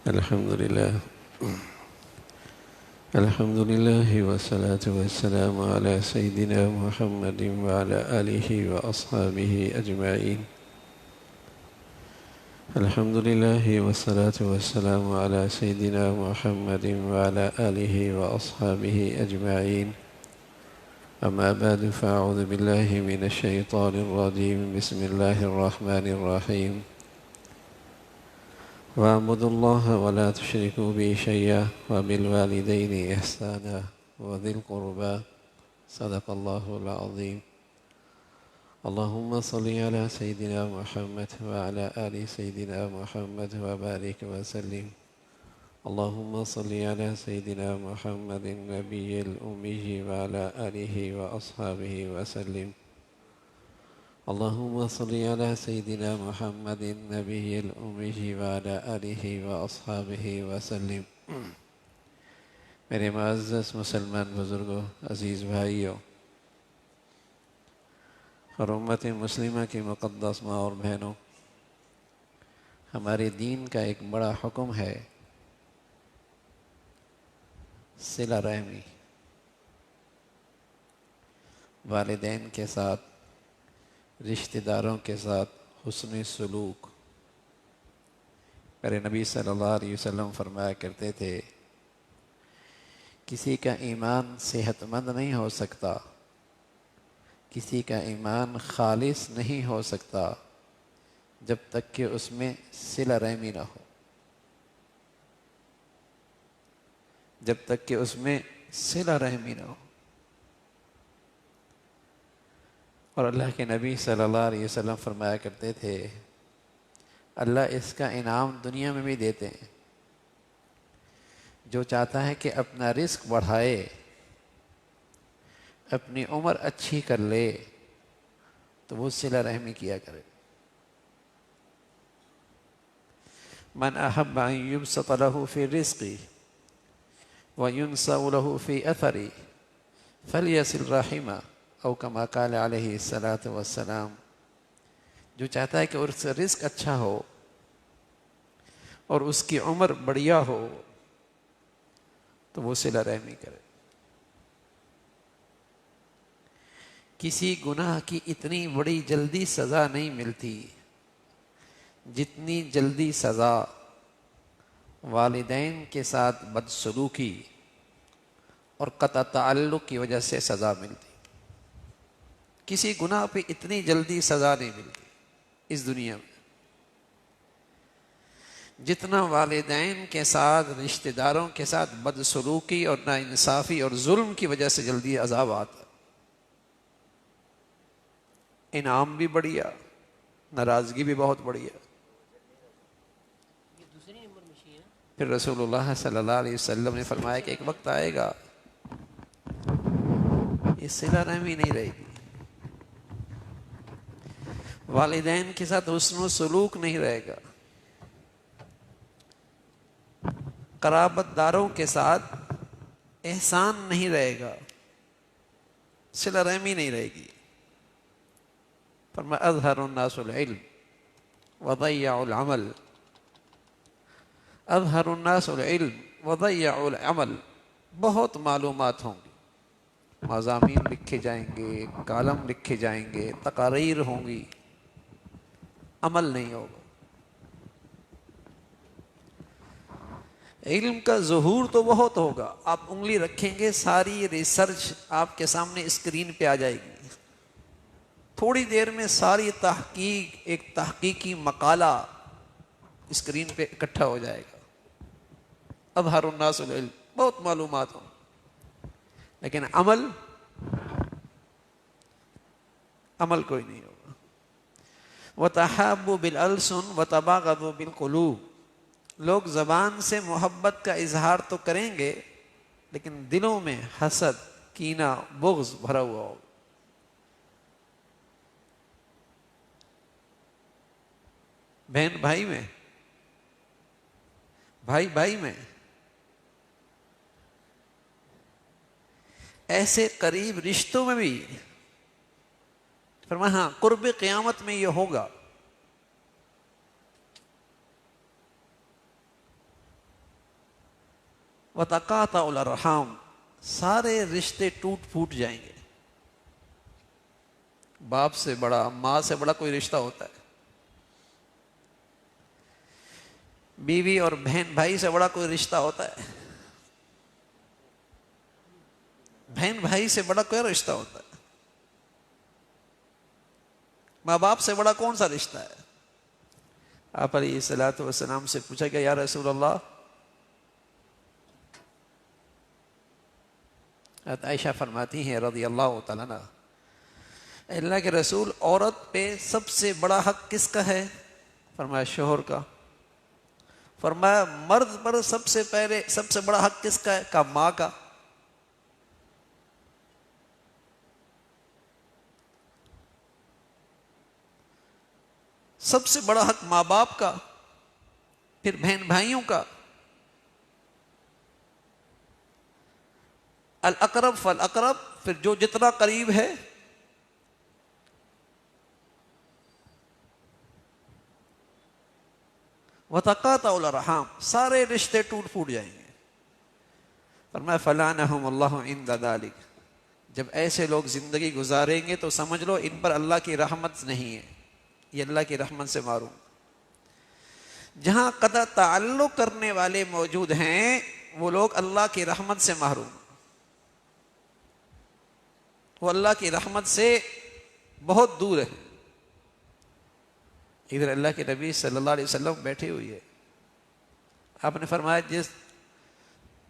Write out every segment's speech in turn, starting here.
الحمد لله الحمد لله والصلاة والسلام على سيدنا محمد وعلى آله وأصحابه أجمعين. الحمد لله والصلاة والسلام على سيدنا محمد وعلى آله وأصحابه أجمعين. أما بعد فأعوذ بالله من الشيطان الرجيم. بسم الله الرحمن الرحيم. واعبدوا الله ولا تشركوا به شيئا وبالوالدين إحسانا وذي القربى. صدق الله العظيم. اللهم صل على سيدنا محمد وعلى آل سيدنا محمد وبارك وسلم. اللهم صل على سيدنا محمد النبي الأمي وعلى آله وأصحابه وسلم. اللهم صل على سيدنا محمد النبي الأمي وعلى آله وأصحابه وسلم. میرے معزز مسلمان بزرگوں، عزیز بھائیوں اور امت مسلمہ کی مقدس ماں اور بہنوں، ہمارے دین کا ایک بڑا حکم ہے صلہ رحمی، والدین کے ساتھ، رشتہ داروں کے ساتھ حسن سلوک۔ میرے نبی صلی اللہ علیہ وسلم فرمایا کرتے تھے، کسی کا ایمان صحت مند نہیں ہو سکتا، کسی کا ایمان خالص نہیں ہو سکتا جب تک کہ اس میں صلہ رحمی نہ ہو، جب تک کہ اس میں صلہ رحمی نہ ہو۔ اور اللہ کے نبی صلی اللہ علیہ وسلم فرمایا کرتے تھے، اللہ اس کا انعام دنیا میں بھی دیتے ہیں، جو چاہتا ہے کہ اپنا رزق بڑھائے، اپنی عمر اچھی کر لے، تو وہ صلہ رحمی کیا کرے۔ من احب ان یبسط له فی رزقی وینسأ له فی اثری فلیصل رحمہ او کما قال علیہ الصلاۃ والسلام۔ جو چاہتا ہے کہ اس کا رزق اچھا ہو اور اس کی عمر بڑھیا ہو تو وہ صلہ رحمی کرے۔ کسی گناہ کی اتنی بڑی جلدی سزا نہیں ملتی جتنی جلدی سزا والدین کے ساتھ بدسلوکی اور قطع تعلق کی وجہ سے سزا ملتی۔ کسی گناہ پہ اتنی جلدی سزا نہیں ملتی اس دنیا میں جتنا والدین کے ساتھ، رشتہ داروں کے ساتھ بدسلوکی اور ناانصافی اور ظلم کی وجہ سے جلدی عذاب آتا۔ انعام بھی بڑھیا، ناراضگی بھی بہت بڑھیا۔ پھر رسول اللہ صلی اللہ علیہ وسلم نے فرمایا کہ ایک وقت آئے گا یہ صلہ رحمی نہیں رہے گی، والدین کے ساتھ حسن و سلوک نہیں رہے گا، قرابت داروں کے ساتھ احسان نہیں رہے گا، صلہ رحمی نہیں رہے گی۔ فرمایا اظہر الناس العلم وضیعوا العمل، اظہر الناس العلم وضیعوا العمل۔ بہت معلومات ہوں گی، مضامین لکھے جائیں گے، کالم لکھے جائیں گے، تقاریر ہوں گی، عمل نہیں ہوگا۔ علم کا ظہور تو بہت ہوگا، آپ انگلی رکھیں گے ساری ریسرچ آپ کے سامنے اسکرین پہ آ جائے گی، تھوڑی دیر میں ساری تحقیق، ایک تحقیقی مقالہ اسکرین پہ اکٹھا ہو جائے گا۔ اظہر الناس العلم، بہت معلومات ہوں، لیکن عمل کوئی نہیں ہوگا۔ وَتَحَابُّوا بِالْأَلْسُنِ وَتَبَاغَضُوا بِالْقُلُوبِ۔ لوگ زبان سے محبت کا اظہار تو کریں گے لیکن دلوں میں حسد، کینہ، بغض بھرا ہوا ہوگا۔ بہن بھائی میں، بھائی بھائی میں، ایسے قریب رشتوں میں بھی فرمایا ہاں قرب قیامت میں یہ ہوگا۔ وتقاطع الارحام، سارے رشتے ٹوٹ پھوٹ جائیں گے. باپ سے بڑا، ماں سے بڑا کوئی رشتہ ہوتا ہے؟ بیوی اور بہن بھائی سے بڑا کوئی رشتہ ہوتا ہے؟ بہن بھائی سے بڑا کوئی رشتہ ہوتا ہے؟ ماں باپ سے بڑا کون سا رشتہ ہے؟ آپ علیہ الصلوۃ والسلام سے پوچھا کہ یا رسول اللہ، حضرت عائشہ فرماتی ہیں رضی اللہ تعالیٰ عنہ، اللہ کے رسول، عورت پہ سب سے بڑا حق کس کا ہے؟ فرمایا شوہر کا. فرمایا مرد پر سب سے بڑا حق کس کا ہے؟ کہا ماں کا. سب سے بڑا حق ماں باپ کا، پھر بہن بھائیوں کا. الاقرب فالاقرب، پھر جو جتنا قریب ہے. وتقاطع الارحام، سارے رشتے ٹوٹ پھوٹ جائیں گے. فرمایا فلعنہم اللہ عند ذلک، جب ایسے لوگ زندگی گزاریں گے تو سمجھ لو ان پر اللہ کی رحمت نہیں ہے، یہ اللہ کی رحمت سے معروم. جہاں قطع تعلق کرنے والے موجود ہیں وہ لوگ اللہ کی رحمت سے محروم، وہ اللہ کی رحمت سے بہت دور ہے. ادھر اللہ کے نبی صلی اللہ علیہ وسلم بیٹھے ہوئی ہے. آپ نے فرمایا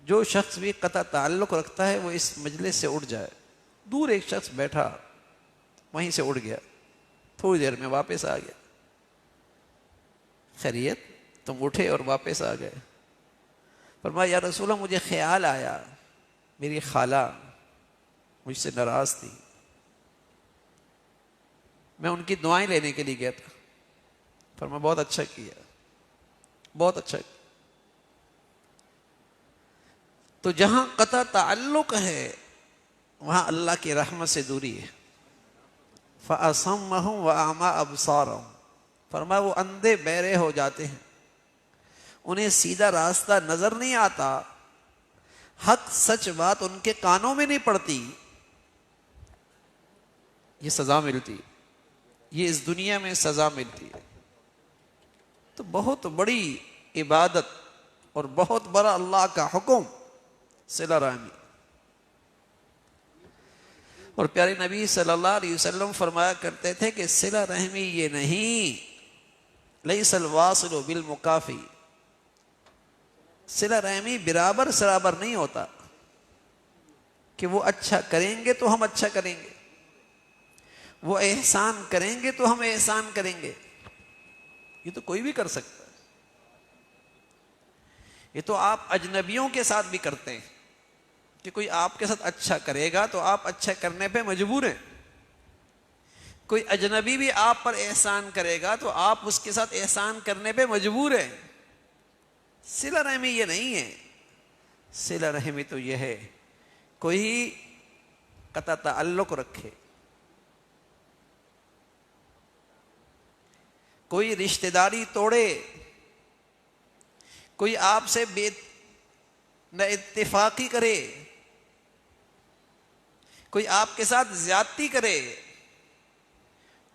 جو شخص بھی قطع تعلق رکھتا ہے وہ اس مجلس سے اٹھ جائے. دور ایک شخص بیٹھا، وہیں سے اٹھ گیا، تھوڑی دیر میں واپس آ گیا. خیریت؟ تم اٹھے اور واپس آ گئے. فرمایا یا رسول اللہ، مجھے خیال آیا میری خالہ مجھ سے ناراض تھی، میں ان کی دعائیں لینے کے لیے گیا تھا. فرمایا بہت اچھا کیا، بہت اچھا کیا. تو جہاں قطع تعلق ہے وہاں اللہ کی رحمت سے دوری ہے. فَأَصَمَّهُمْ وَأَعْمَى أَبْصَارَهُمْ، فرمایا وہ اندھے بہرے ہو جاتے ہیں، انہیں سیدھا راستہ نظر نہیں آتا، حق سچ بات ان کے کانوں میں نہیں پڑتی. یہ سزا ملتی، یہ اس دنیا میں سزا ملتی ہے. تو بہت بڑی عبادت اور بہت بڑا اللہ کا حکم صلہ رحمی. اور پیارے نبی صلی اللہ علیہ وسلم فرمایا کرتے تھے کہ صلہ رحمی یہ نہیں، لیس الواصل بالمکافی، صلہ رحمی برابر سرابر نہیں ہوتا کہ وہ اچھا کریں گے تو ہم اچھا کریں گے، وہ احسان کریں گے تو ہم احسان کریں گے. یہ تو کوئی بھی کر سکتا ہے. یہ تو آپ اجنبیوں کے ساتھ بھی کرتے ہیں کہ کوئی آپ کے ساتھ اچھا کرے گا تو آپ اچھا کرنے پہ مجبور ہیں. کوئی اجنبی بھی آپ پر احسان کرے گا تو آپ اس کے ساتھ احسان کرنے پہ مجبور ہیں. صلہ رحمی یہ نہیں ہے. صلہ رحمی تو یہ ہے کوئی قطع تعلق رکھے، کوئی رشتہ داری توڑے، کوئی آپ سے نہ اتفاقی کرے، کوئی آپ کے ساتھ زیادتی کرے،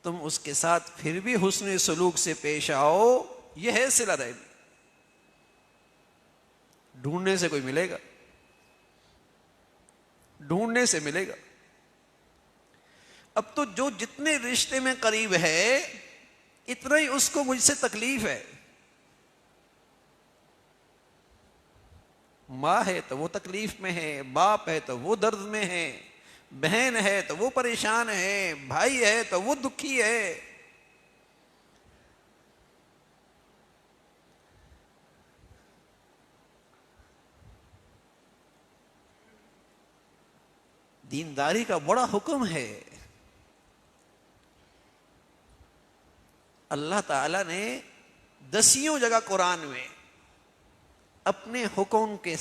تم اس کے ساتھ پھر بھی حسن سلوک سے پیش آؤ، یہ ہے صلہ رحمی. ڈھونڈنے سے کوئی ملے گا؟ ڈھونڈنے سے ملے گا. اب تو جو جتنے رشتے میں قریب ہے اتنا ہی اس کو مجھ سے تکلیف ہے. ماں ہے تو وہ تکلیف میں ہے، باپ ہے تو وہ درد میں ہے، بہن ہے تو وہ پریشان ہے، بھائی ہے تو وہ دکھی ہے. دینداری کا بڑا حکم ہے. اللہ تعالی نے 10 جگہ قرآن میں اپنے حکم کے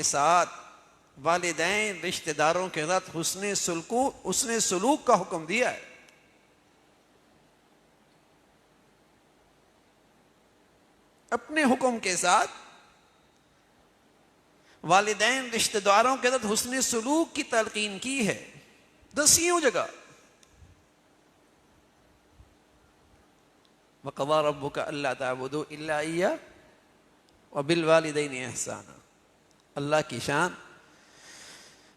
ساتھ والدین رشتہ داروں کے ساتھ حسن سلوک کا حکم دیا ہے. اپنے حکم کے ساتھ والدین رشتہ داروں کے ساتھ حسن سلوک کی تلقین کی ہے 10 جگہ. وَقَضَىٰ رَبُّكَ أَلَّا تَعْبُدُوا إِلَّا إِيَّاهُ وَبِالْوَالِدَيْنِ إِحْسَانًا. اللہ کی شان،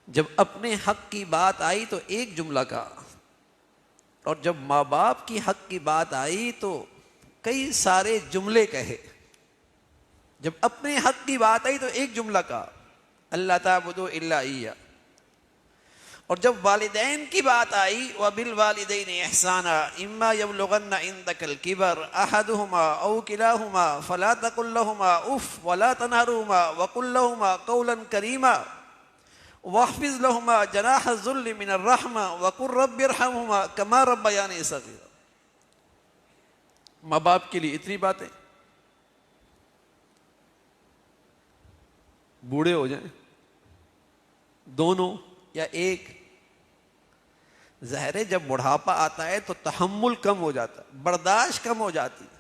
جب اپنے حق کی بات آئی تو ایک جملہ کہا، اور جب ماں باپ کی حق کی بات آئی تو کئی سارے جملے کہے. جب اپنے حق کی بات آئی تو ایک جملہ کہا، اللہ تعبدوا الا ایہ. اور جب والدین کی بات آئی وبالوالدین احسانا اما یبلغن عندک الکبر احدهما او کلاهما فلا تقل لهما اف ولا تنهرهما وقل لهما قولا کریما واخفض لهما جناح الذل من الرحمة وقل رب ارحمهما كما ربياني صغيرا. ماں باپ کے لیے اتنی باتیں، بوڑھے ہو جائیں دونوں یا ایک، ظاہر ہے جب بڑھاپا آتا ہے تو تحمل کم ہو جاتا ہے، برداشت کم ہو جاتی ہے،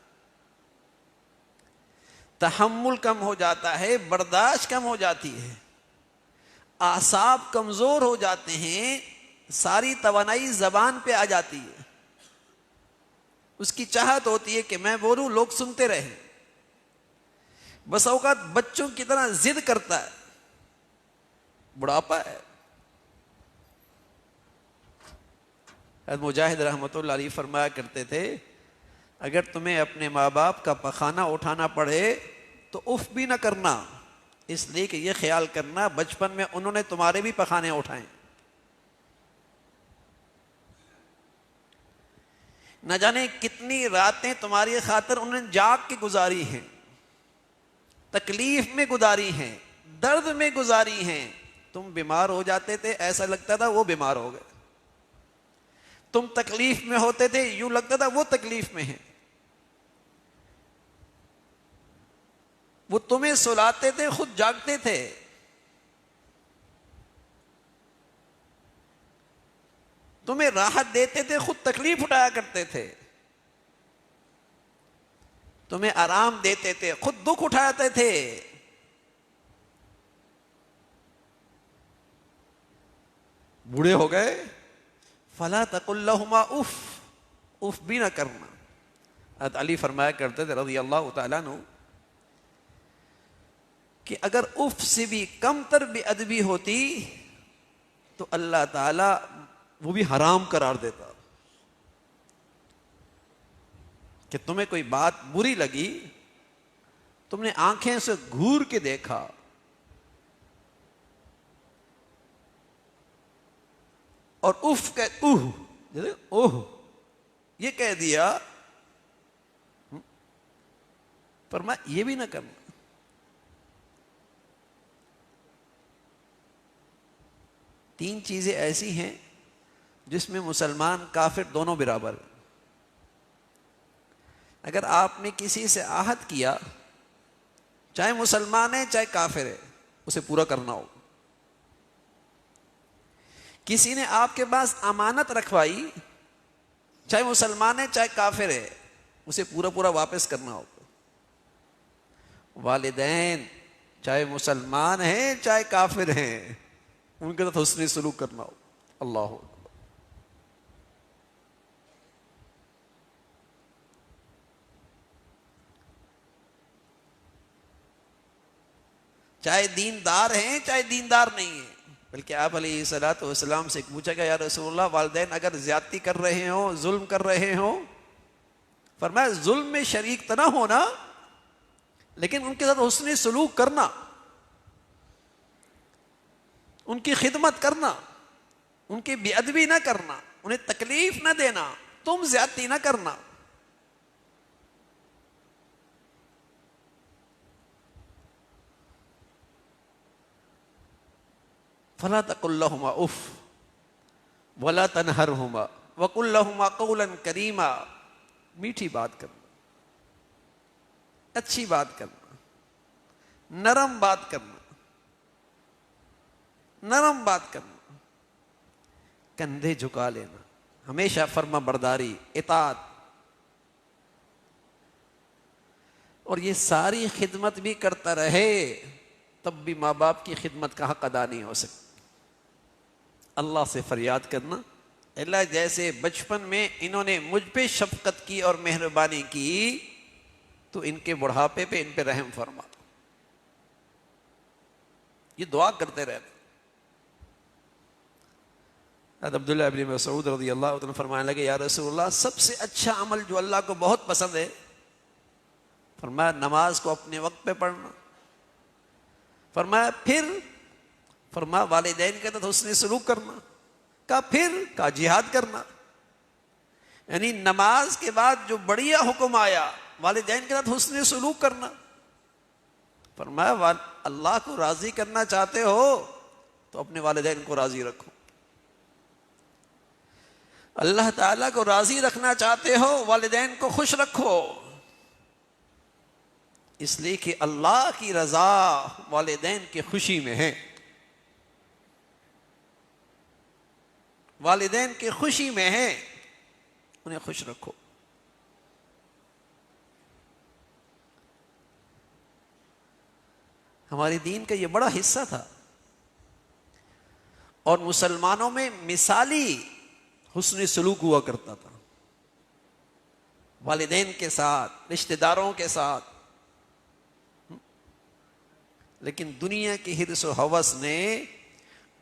تحمل کم ہو جاتا ہے، برداشت کم ہو جاتی ہے، اعصاب کمزور ہو جاتے ہیں، ساری توانائی زبان پہ آ جاتی ہے. اس کی چاہت ہوتی ہے کہ میں بولوں لوگ سنتے رہیں. بس اوقات بچوں کی طرح ضد کرتا ہے، بڑھاپا ہے. حضرت مجاہد رحمۃ اللہ علیہ فرمایا کرتے تھے اگر تمہیں اپنے ماں باپ کا پخانہ اٹھانا پڑے تو اف بھی نہ کرنا، اس لیے کہ یہ خیال کرنا بچپن میں انہوں نے تمہارے بھی پخانے اٹھائے. نہ جانے کتنی راتیں تمہاری خاطر انہوں نے جاگ کے گزاری ہیں، تکلیف میں گزاری ہیں، درد میں گزاری ہیں. تم بیمار ہو جاتے تھے ایسا لگتا تھا وہ بیمار ہو گئے، تم تکلیف میں ہوتے تھے یوں لگتا تھا وہ تکلیف میں ہیں. وہ تمہیں سلاتے تھے خود جاگتے تھے. تمہیں راحت دیتے تھے خود تکلیف اٹھایا کرتے تھے. تمہیں آرام دیتے تھے خود دکھ اٹھاتے تھے. بوڑھے ہو گئے فلا تقل لهما اف، اف بھی نہ کرنا. حضرت علی فرمایا کرتے تھے رضی اللہ تعالیٰ عنہ کہ اگر اف سے بھی کم تر بے ادبی ہوتی تو اللہ تعالی وہ بھی حرام قرار دیتا. کہ تمہیں کوئی بات بری لگی، تم نے آنکھیں سے گھور کے دیکھا، اور اف کہ اوہ یہ کہہ دیا، فرمایا یہ بھی نہ کرنا. تین چیزیں ایسی ہیں جس میں مسلمان کافر دونوں برابر ہیں. اگر آپ نے کسی سے عہد کیا، چاہے مسلمان ہے چاہے کافر ہے، اسے پورا کرنا ہوگا. کسی نے آپ کے پاس امانت رکھوائی، چاہے مسلمان ہے چاہے کافر ہے، اسے پورا پورا واپس کرنا ہوگا. والدین چاہے مسلمان ہیں چاہے کافر ہیں، ان کے ساتھ حسن سلوک کرنا ہوگا. اللہ اکبر. چاہے دیندار ہیں چاہے دیندار نہیں ہیں. بلکہ آپ علیہ الصلوۃ والسلام سے پوچھا گیا یا رسول اللہ والدین اگر زیادتی کر رہے ہوں، ظلم کر رہے ہوں، فرمایا ظلم میں شریک تو نہ ہونا لیکن ان کے ساتھ حسن سلوک کرنا، ان کی خدمت کرنا، ان کی بے ادبی نہ کرنا، انہیں تکلیف نہ دینا، تم زیادتی نہ کرنا. فلا تقل لهما اف ولا تنهرهما وقل لهما قولا کریما. میٹھی بات کرنا، اچھی بات کرنا، نرم بات کرنا، نرم بات کرنا، کندھے جھکا لینا، ہمیشہ فرما برداری، اطاعت. اور یہ ساری خدمت بھی کرتا رہے تب بھی ماں باپ کی خدمت کا حق ادا نہیں ہو سکتا۔ اللہ سے فریاد کرنا، اللہ جیسے بچپن میں انہوں نے مجھ پہ شفقت کی اور مہربانی کی، تو ان کے بڑھاپے پہ ان پہ رحم فرما۔ یہ دعا کرتے رہنا۔ حضرت عبداللہ ابن مسعود رضی اللہ عنہ فرمانے لگے، یا رسول اللہ، سب سے اچھا عمل جو اللہ کو بہت پسند ہے، فرمایا نماز کو اپنے وقت پہ پڑھنا۔ فرمایا پھر؟ فرمایا والدین کے ساتھ حسن سلوک کرنا۔ کہا پھر؟ کہا جہاد کرنا۔ یعنی نماز کے بعد جو بڑھیا حکم آیا، والدین کے ساتھ حسن سلوک کرنا۔ فرمایا اللہ کو راضی کرنا چاہتے ہو تو اپنے والدین کو راضی رکھو، اللہ تعالیٰ کو راضی رکھنا چاہتے ہو والدین کو خوش رکھو، اس لیے کہ اللہ کی رضا والدین کی خوشی میں ہے، والدین کی خوشی میں ہے، انہیں خوش رکھو۔ ہمارے دین کا یہ بڑا حصہ تھا، اور مسلمانوں میں مثالی حسن سلوک ہوا کرتا تھا، والدین کے ساتھ، رشتہ داروں کے ساتھ۔ لیکن دنیا کی حرص و ہوس نے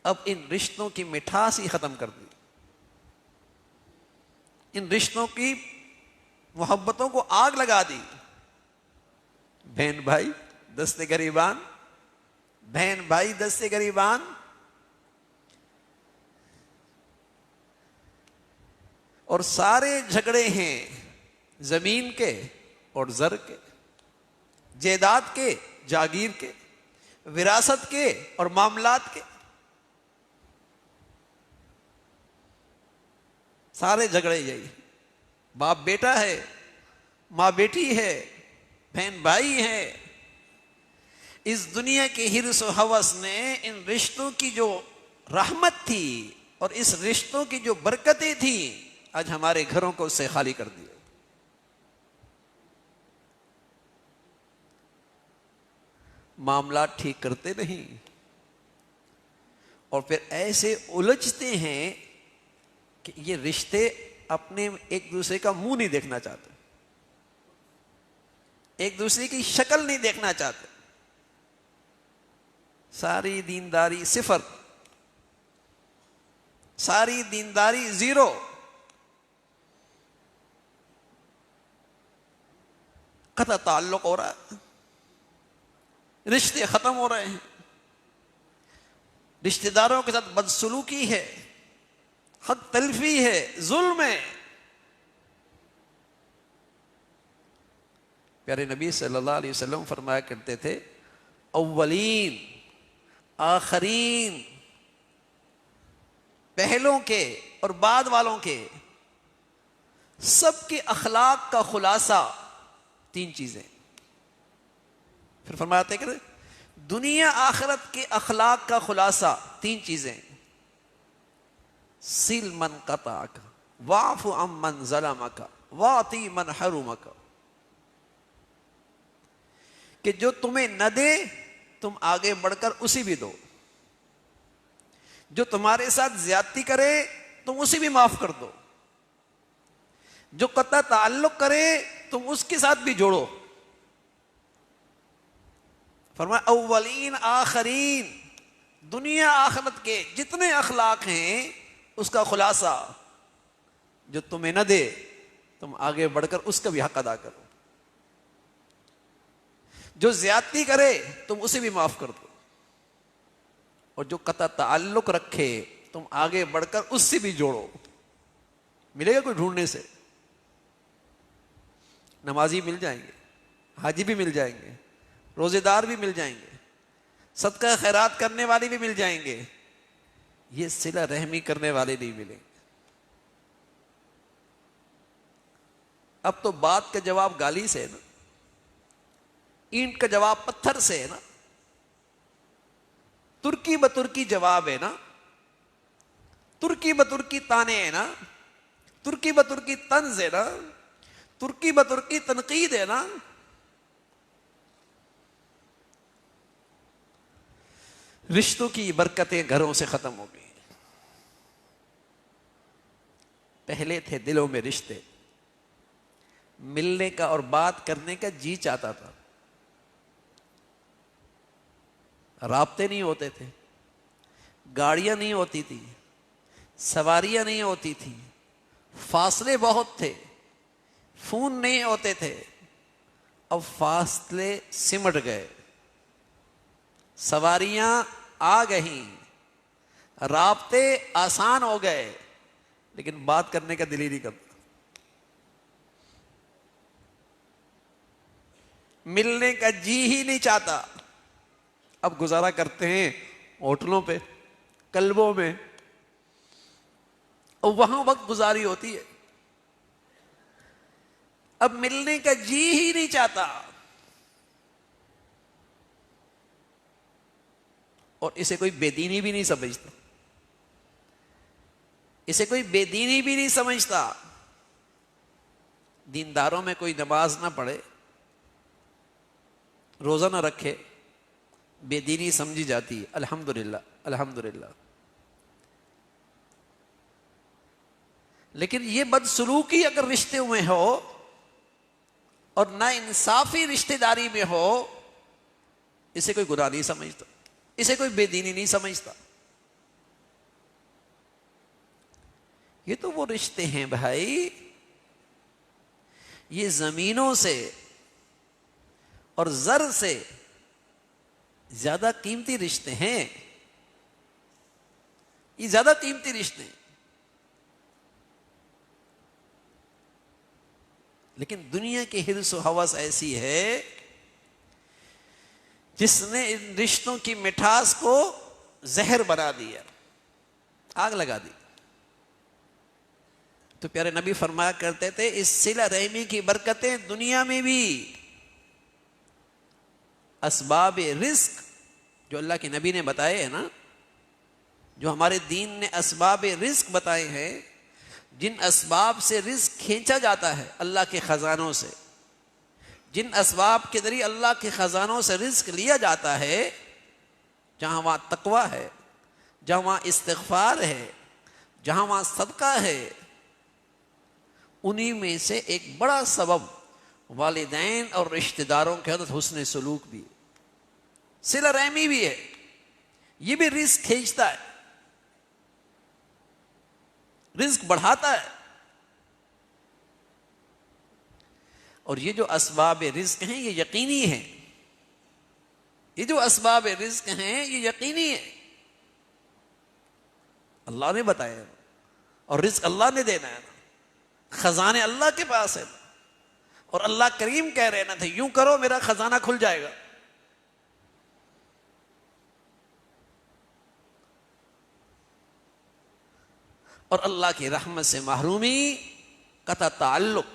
اب ان رشتوں کی مٹھاس ہی ختم کر دی، ان رشتوں کی محبتوں کو آگ لگا دی۔ بہن بھائی دستے گریبان، بہن بھائی دستے گریبان، اور سارے جھگڑے ہیں زمین کے اور زر کے، جائیداد کے، جاگیر کے، وراثت کے اور معاملات کے، سارے جھگڑے یہی۔ باپ بیٹا ہے، ماں بیٹی ہے، بہن بھائی ہے۔ اس دنیا کے حرص و ہوس نے ان رشتوں کی جو رحمت تھی اور اس رشتوں کی جو برکتیں تھیں، آج ہمارے گھروں کو اس سے خالی کر دیا۔ معاملات ٹھیک کرتے نہیں، اور پھر ایسے الجھتے ہیں کہ یہ رشتے اپنے ایک دوسرے کا منہ نہیں دیکھنا چاہتے، ایک دوسرے کی شکل نہیں دیکھنا چاہتے، ساری دینداری صفر، ساری دینداری زیرو۔ قطع تعلق ہو رہا ہے، رشتے ختم ہو رہے ہیں، رشتہ داروں کے ساتھ بدسلوکی ہے، حق تلفی ہے، ظلم ہے۔ پیارے نبی صلی اللہ علیہ وسلم فرمایا کرتے تھے، اولین، آخرین، پہلوں کے اور بعد والوں کے سب کے اخلاق کا خلاصہ تین چیزیں۔ پھر فرماتے کہ دنیا آخرت کے اخلاق کا خلاصہ تین چیزیں، سل من قطعک، واعف عن من ظلمک، واعطی من حرمک، کہ جو تمہیں نہ دے تم آگے بڑھ کر اسی بھی دو، جو تمہارے ساتھ زیادتی کرے تم اسی بھی معاف کر دو، جو قطع تعلق کرے تم اس کے ساتھ بھی جوڑو۔ فرمایا اولین آخرین، دنیا آخرت کے جتنے اخلاق ہیں اس کا خلاصہ، جو تمہیں نہ دے تم آگے بڑھ کر اس کا بھی حق ادا کرو، جو زیادتی کرے تم اسے بھی معاف کر دو، اور جو قطع تعلق رکھے تم آگے بڑھ کر اس سے بھی جوڑو۔ ملے گا کوئی ڈھونڈنے سے؟ نمازی مل جائیں گے، حاجی بھی مل جائیں گے، روزے دار بھی مل جائیں گے، صدقہ خیرات کرنے والے بھی مل جائیں گے، یہ صلہ رحمی کرنے والے نہیں ملیں گے۔ اب تو بات کا جواب گالی سے ہے نا، اینٹ کا جواب پتھر سے ہے نا، ترکی بترکی جواب ہے نا، ترکی بترکی تانے ہے نا، ترکی بترکی طنز ہے نا، ترکی بترکی تنقید ہے نا۔ رشتوں کی برکتیں گھروں سے ختم ہو گئی. پہلے تھے دلوں میں رشتے، ملنے کا اور بات کرنے کا جی چاہتا تھا، رابطے نہیں ہوتے تھے، گاڑیاں نہیں ہوتی تھی، سواریاں نہیں ہوتی تھی، فاصلے بہت تھے، فون نہیں ہوتے تھے. اب فاصلے سمٹ گئے، سواریاں آ گئیں، رابطے آسان ہو گئے، لیکن بات کرنے کا دل ہی نہیں کرتا، ملنے کا جی ہی نہیں چاہتا. اب گزارا کرتے ہیں ہوٹلوں پہ، کلبوں میں، اور وہاں وقت گزاری ہوتی ہے. اب ملنے کا جی ہی نہیں چاہتا. اور اسے کوئی بے دینی بھی نہیں سمجھتا، اسے کوئی بے دینی بھی نہیں سمجھتا. دینداروں میں کوئی نماز نہ پڑھے، روزہ نہ رکھے، بے دینی سمجھی جاتی ہے. الحمدللہ الحمدللہ. لیکن یہ بدسلوکی اگر رشتے میں ہو اور نا انصافی رشتہ داری میں ہو، اسے کوئی گناہ نہیں سمجھتا، اسے کوئی بے دینی نہیں سمجھتا. یہ تو وہ رشتے ہیں بھائی، یہ زمینوں سے اور زر سے زیادہ قیمتی رشتے ہیں، یہ زیادہ قیمتی رشتے ہیں. لیکن دنیا کی حرص و ہوس ایسی ہے جس نے ان رشتوں کی مٹھاس کو زہر بنا دیا، آگ لگا دی. تو پیارے نبی فرمایا کرتے تھے اس صلہ رحمی کی برکتیں دنیا میں بھی، اسباب رزق جو اللہ کے نبی نے بتائے ہیں نا، جو ہمارے دین نے اسباب رزق بتائے ہیں، جن اسباب سے رزق کھینچا جاتا ہے اللہ کے خزانوں سے، جن اسباب کے ذریعے اللہ کے خزانوں سے رزق لیا جاتا ہے، جہاں وہاں تقوی ہے، جہاں وہاں استغفار ہے، جہاں وہاں صدقہ ہے. انہی میں سے ایک بڑا سبب والدین اور رشتہ داروں کے حضرت حسن سلوک بھی ہے، صلہ رحمی بھی ہے. یہ بھی رزق کھینچتا ہے، رزق بڑھاتا ہے. اور یہ جو اسباب رزق ہیں یہ یقینی ہیں، یہ جو اسباب رزق ہیں یہ یقینی ہیں، اللہ نے بتایا ہے. اور رزق اللہ نے دینا ہے، خزانے اللہ کے پاس ہے. اور اللہ کریم کہہ رہے نا تھے یوں کرو میرا خزانہ کھل جائے گا. اور اللہ کی رحمت سے محرومی، قطع تعلق،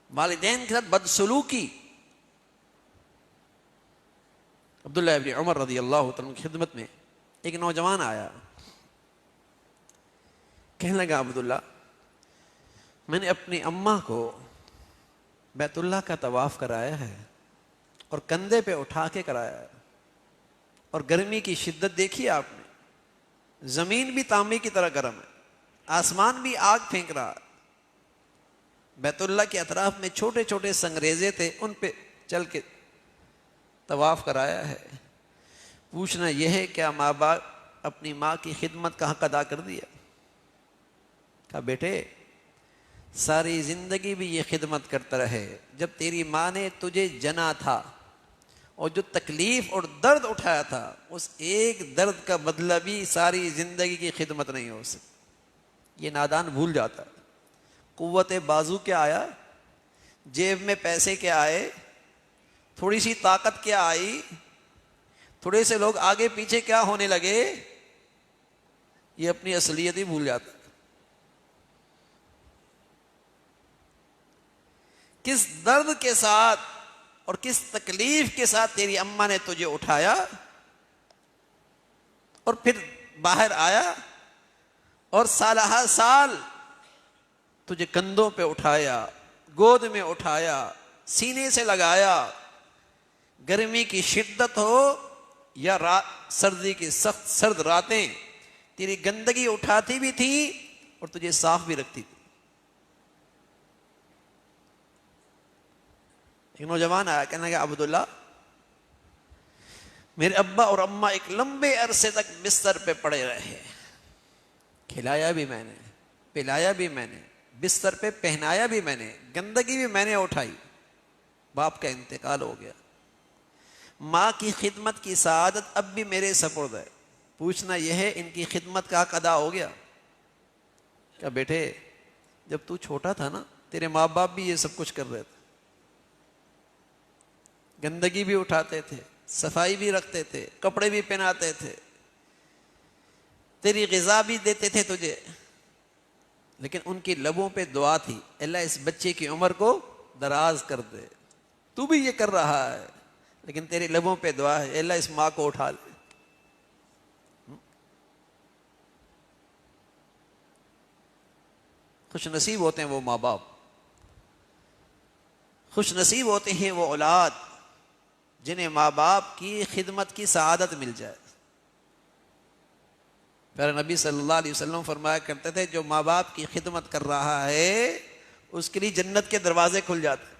والدین کے ساتھ بدسلوکی. عبداللہ ابن عمر رضی اللہ تعالیٰ کی خدمت میں ایک نوجوان آیا، کہنے لگا عبداللہ میں نے اپنی اماں کو بیت اللہ کا طواف کرایا ہے اور کندھے پہ اٹھا کے کرایا ہے، اور گرمی کی شدت دیکھی آپ نے، زمین بھی تانبے کی طرح گرم ہے، آسمان بھی آگ پھینک رہا، بیت اللہ کے اطراف میں چھوٹے چھوٹے سنگریزے تھے، ان پہ چل کے طواف کرایا ہے. پوچھنا یہ ہے کیا ماں باپ اپنی ماں کی خدمت کا حق ادا کر دیا؟ کہا بیٹے ساری زندگی بھی یہ خدمت کرتا رہے، جب تیری ماں نے تجھے جنا تھا اور جو تکلیف اور درد اٹھایا تھا، اس ایک درد کا بدلہ بھی ساری زندگی کی خدمت نہیں ہو سکتی. یہ نادان بھول جاتا ہے. قوت بازو کیا آیا، جیب میں پیسے کیا آئے، تھوڑی سی طاقت کیا آئی، تھوڑے سے لوگ آگے پیچھے کیا ہونے لگے، یہ اپنی اصلیت ہی بھول جاتا. کس درد کے ساتھ اور کس تکلیف کے ساتھ تیری اماں نے تجھے اٹھایا اور پھر باہر آیا، اور سالہ سال تجھے کندھوں پہ اٹھایا، گود میں اٹھایا، سینے سے لگایا، گرمی کی شدت ہو یا سردی کی سخت سرد راتیں تیری گندگی اٹھاتی بھی تھی اور تجھے صاف بھی رکھتی تھی. ایک نوجوان آیا، کہنے لگا عبداللہ میرے ابا اور اماں ایک لمبے عرصے تک بستر پہ پڑے رہے، کھلایا بھی میں نے، پلایا بھی میں نے، بستر پہ پہنایا بھی میں نے، گندگی بھی میں نے اٹھائی. باپ کا انتقال ہو گیا، ماں کی خدمت کی سعادت اب بھی میرے سپرد ہے. پوچھنا یہ ہے ان کی خدمت کا حق ادا ہو گیا؟ کیا بیٹے جب تو چھوٹا تھا نا تیرے ماں باپ بھی یہ سب کچھ کر رہے تھے، گندگی بھی اٹھاتے تھے، صفائی بھی رکھتے تھے، کپڑے بھی پہناتے تھے، تیری غذا بھی دیتے تھے تجھے، لیکن ان کی لبوں پہ دعا تھی اللہ اس بچے کی عمر کو دراز کر دے. تو بھی یہ کر رہا ہے لیکن تیری لبوں پہ دعا ہے اللہ اس ماں کو اٹھا لے. خوش نصیب ہوتے ہیں وہ ماں باپ، خوش نصیب ہوتے ہیں وہ اولاد جنہیں ماں باپ کی خدمت کی سعادت مل جائے. پھر نبی صلی اللہ علیہ وسلم فرمایا کرتے تھے جو ماں باپ کی خدمت کر رہا ہے اس کے لیے جنت کے دروازے کھل جاتے ہیں،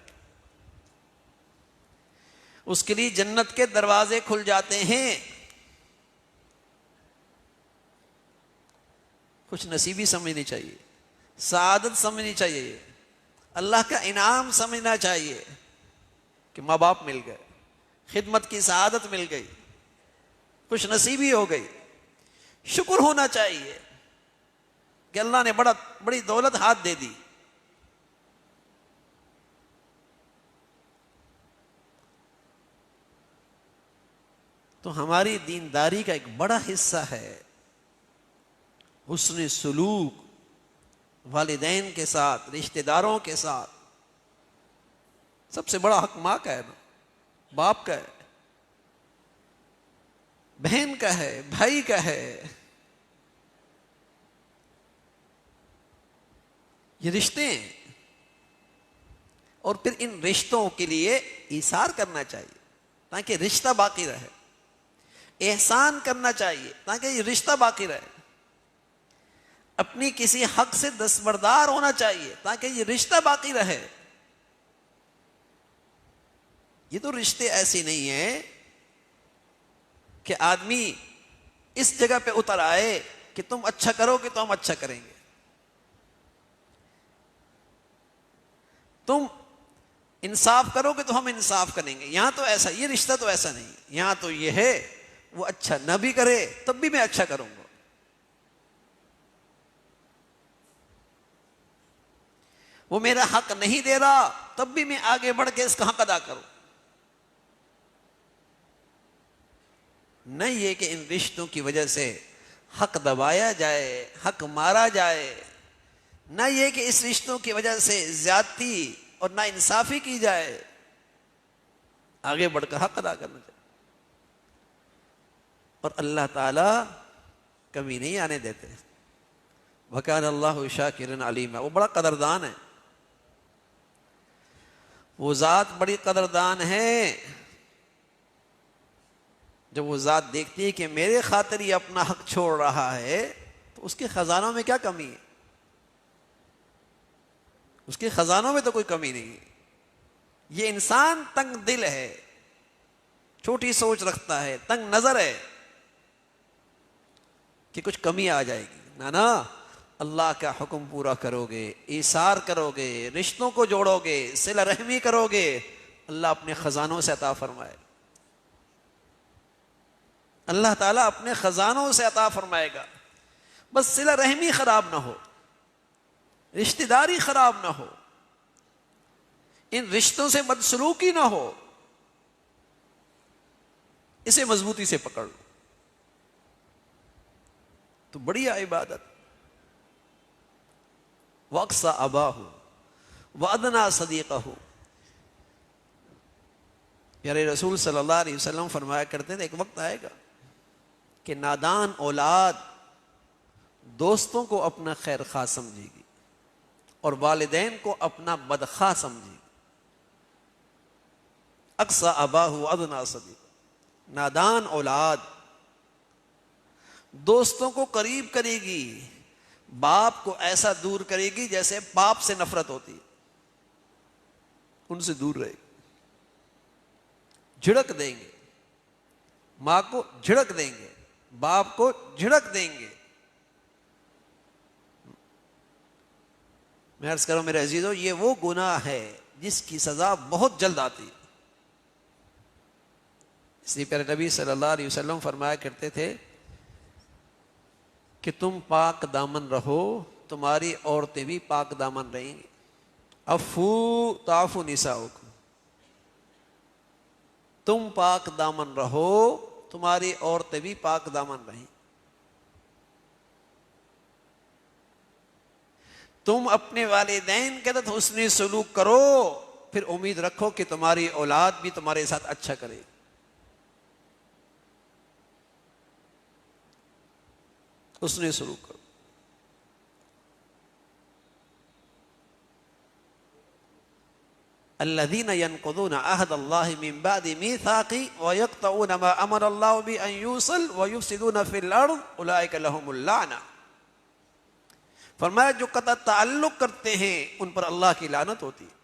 اس کے لیے جنت کے دروازے کھل جاتے ہیں. خوش نصیبی سمجھنی چاہیے، سعادت سمجھنی چاہیے، اللہ کا انعام سمجھنا چاہیے کہ ماں باپ مل گئے، خدمت کی سعادت مل گئی، خوش نصیبی ہو گئی. شکر ہونا چاہیے کہ اللہ نے بڑی دولت ہاتھ دے دی. تو ہماری دینداری کا ایک بڑا حصہ ہے حسن سلوک والدین کے ساتھ، رشتہ داروں کے ساتھ. سب سے بڑا حق ماں کا ہے نا، باپ کا ہے، بہن کا ہے، بھائی کا ہے. یہ رشتے ہیں اور پھر ان رشتوں کے لیے ایثار کرنا چاہیے تاکہ رشتہ باقی رہے، احسان کرنا چاہیے تاکہ یہ رشتہ باقی رہے، اپنی کسی حق سے دستبردار ہونا چاہیے تاکہ یہ رشتہ باقی رہے. یہ تو رشتے ایسے نہیں ہیں کہ آدمی اس جگہ پہ اتر آئے کہ تم اچھا کرو گے تو ہم اچھا کریں گے، تم انصاف کرو گے تو ہم انصاف کریں گے. یہاں تو ایسا، یہ رشتہ تو ایسا نہیں. یہاں تو یہ ہے وہ اچھا نہ بھی کرے تب بھی میں اچھا کروں گا، وہ میرا حق نہیں دے رہا تب بھی میں آگے بڑھ کے اس کا حق ادا کروں. نہ یہ کہ ان رشتوں کی وجہ سے حق دبایا جائے، حق مارا جائے، نہ یہ کہ اس رشتوں کی وجہ سے زیادتی اور نا انصافی کی جائے. آگے بڑھ کر حق ادا کرنا چاہیے. اور اللہ تعالی کمی نہیں آنے دیتے. وَكَانَ اللَّهُ شَاكِرًا عَلِيمًا. وہ بڑا قدردان ہے، وہ ذات بڑی قدردان ہے. جب وہ ذات دیکھتی ہے کہ میرے خاطر یہ اپنا حق چھوڑ رہا ہے تو اس کے خزانوں میں کیا کمی ہے؟ اس کے خزانوں میں تو کوئی کمی نہیں ہے. یہ انسان تنگ دل ہے، چھوٹی سوچ رکھتا ہے، تنگ نظر ہے کہ کچھ کمی آ جائے گی. نا اللہ کا حکم پورا کرو گے، ایثار کرو گے، رشتوں کو جوڑو گے، صلہ رحمی کرو گے، اللہ اپنے خزانوں سے عطا فرمائے. اللہ تعالیٰ اپنے خزانوں سے عطا فرمائے گا. بس صلہ رحمی خراب نہ ہو، رشتہ داری خراب نہ ہو، ان رشتوں سے بدسلوکی نہ ہو. اسے مضبوطی سے پکڑ لو تو بڑی عبادت. وَأَقْصَى أَبَاهُ وَأَدْنَى صَدِيقَهُ. پیارے رسول صلی اللہ علیہ وسلم فرمایا کرتے تھے ایک وقت آئے گا کہ نادان اولاد دوستوں کو اپنا خیر خواہ سمجھے گی اور والدین کو اپنا بدخواہ سمجھے گی. اقصى اباہ وادنى صدیقہ. نادان اولاد دوستوں کو قریب کرے گی، باپ کو ایسا دور کرے گی جیسے باپ سے نفرت ہوتی ہے، ان سے دور رہے گی۔ جھڑک دیں گے، ماں کو جھڑک دیں گے، باپ کو جھڑک دیں گے۔ میں عرض کروں میرے عزیزو، یہ وہ گناہ ہے جس کی سزا بہت جلد آتی ہے۔ اس لیے پیارے نبی صلی اللہ علیہ وسلم فرمایا کرتے تھے کہ تم پاک دامن رہو، تمہاری عورتیں بھی پاک دامن رہیں گی۔ عفو تعفو نساؤکم، تم پاک دامن رہو، تمہاری عورتیں بھی پاک دامن رہیں۔ تم اپنے والدین کے ساتھ حسن سلوک کرو، پھر امید رکھو کہ تمہاری اولاد بھی تمہارے ساتھ اچھا کرے۔ حسن سلوک کرو۔ الذين ينقضون عهد الله من بعد ميثاقه ويقطعون ما امر الله به ان يوصل ويفسدون في الارض اولئك لهم اللعنه۔ فرمایا جو قطع تعلق کرتے ہیں ان پر اللہ کی لعنت ہوتی ہے،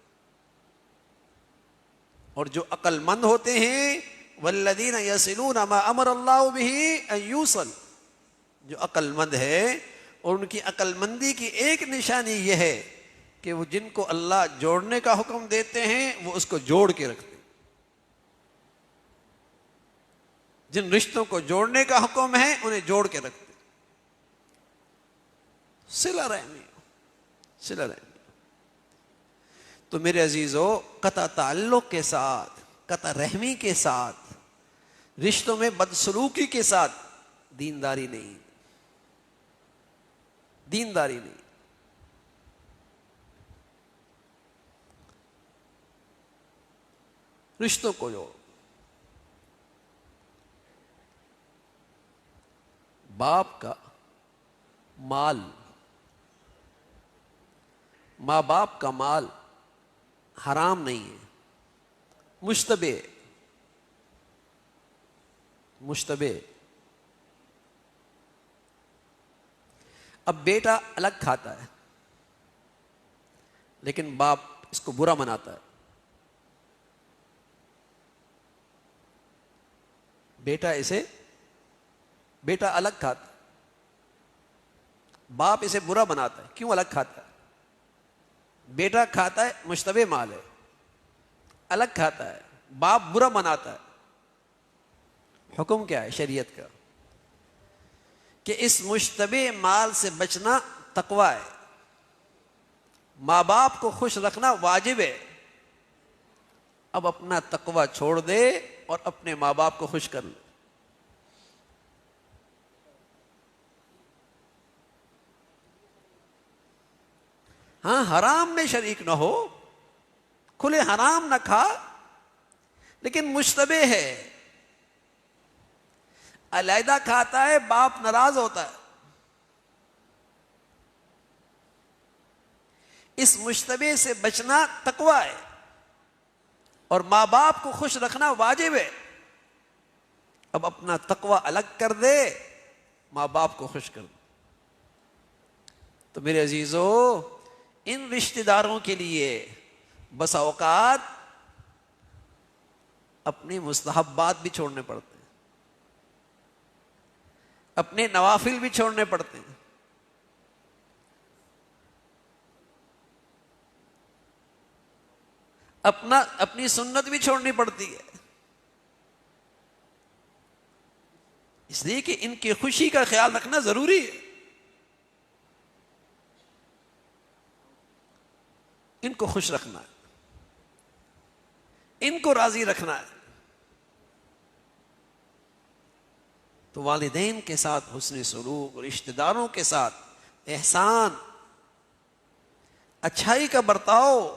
اور جو عقل مند ہوتے ہیں والذین یصلون ما امر اللہ به ان یوصل، جو عقل مند ہے، اور ان کی عقل مندی کی ایک نشانی یہ ہے کہ وہ جن کو اللہ جوڑنے کا حکم دیتے ہیں وہ اس کو جوڑ کے رکھتے ہیں۔ جن رشتوں کو جوڑنے کا حکم ہے انہیں جوڑ کے رکھتے ہیں۔ صلہ رحمی، صلہ رحمی۔ تو میرے عزیزو، قطع تعلق کے ساتھ، قطع رحمی کے ساتھ، رشتوں میں بدسلوکی کے ساتھ دینداری نہیں، دینداری نہیں۔ رشتوں کو جو باپ کا مال، ماں باپ کا مال حرام نہیں ہے، مشتبہ، مشتبہ۔ اب بیٹا الگ کھاتا ہے لیکن باپ اس کو برا مناتا ہے۔ بیٹا الگ کھاتا ہے، باپ اسے برا بناتا ہے۔ کیوں الگ کھاتا ہے؟ بیٹا کھاتا ہے، مشتبہ مال ہے، الگ کھاتا ہے، باپ برا مناتا ہے۔ حکم کیا ہے شریعت کا؟ کہ اس مشتبہ مال سے بچنا تقوی ہے، ماں باپ کو خوش رکھنا واجب ہے۔ اب اپنا تقوی چھوڑ دے اور اپنے ماں باپ کو خوش کر لے۔ ہاں، حرام میں شریک نہ ہو، کھلے حرام نہ کھا، لیکن مشتبہ ہے، علیحدہ کھاتا ہے، باپ ناراض ہوتا ہے۔ اس مشتبہ سے بچنا تقوی ہے، اور ماں باپ کو خوش رکھنا واجب ہے۔ اب اپنا تقوی الگ کر دے، ماں باپ کو خوش کر دے۔ تو میرے عزیزو، ان رشتہ داروں کے لیے بسا اوقات اپنے مستحبات بھی چھوڑنے پڑتے ہیں، اپنے نوافل بھی چھوڑنے پڑتے ہیں۔ اپنی سنت بھی چھوڑنی پڑتی ہے، اس لیے کہ ان کی خوشی کا خیال رکھنا ضروری ہے، ان کو خوش رکھنا ہے، ان کو راضی رکھنا ہے۔ تو والدین کے ساتھ حسن سلوک، رشتہ داروں کے ساتھ احسان، اچھائی کا برتاؤ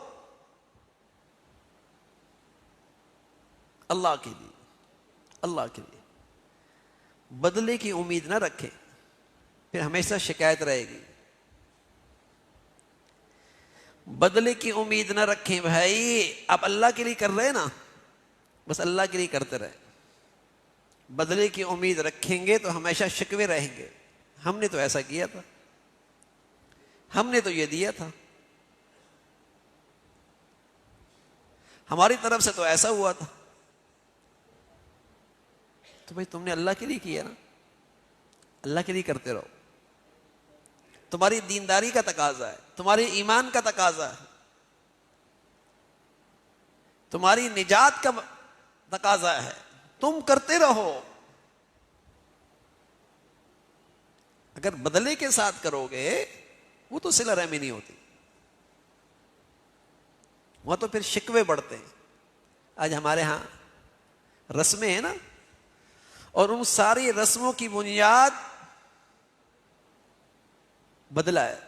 اللہ کے لیے، اللہ کے لیے۔ بدلے کی امید نہ رکھیں، پھر ہمیشہ شکایت رہے گی۔ بدلے کی امید نہ رکھیں بھائی، آپ اللہ کے لیے کر رہے نا، بس اللہ کے لیے کرتے رہے۔ بدلے کی امید رکھیں گے تو ہمیشہ شکوے رہیں گے، ہم نے تو ایسا کیا تھا، ہم نے تو یہ دیا تھا، ہماری طرف سے تو ایسا ہوا تھا۔ تو بھائی تم نے اللہ کے لیے کیا نا، اللہ کے لیے کرتے رہو، تمہاری دینداری کا تقاضا ہے، تمہارے ایمان کا تقاضا ہے، تمہاری نجات کا تقاضا ہے، تم کرتے رہو۔ اگر بدلے کے ساتھ کرو گے وہ تو صلہ رحمی نہیں ہوتی، وہاں تو پھر شکوے بڑھتے ہیں۔ آج ہمارے ہاں رسمیں ہیں نا، اور ان ساری رسموں کی بنیاد بدلا ہے،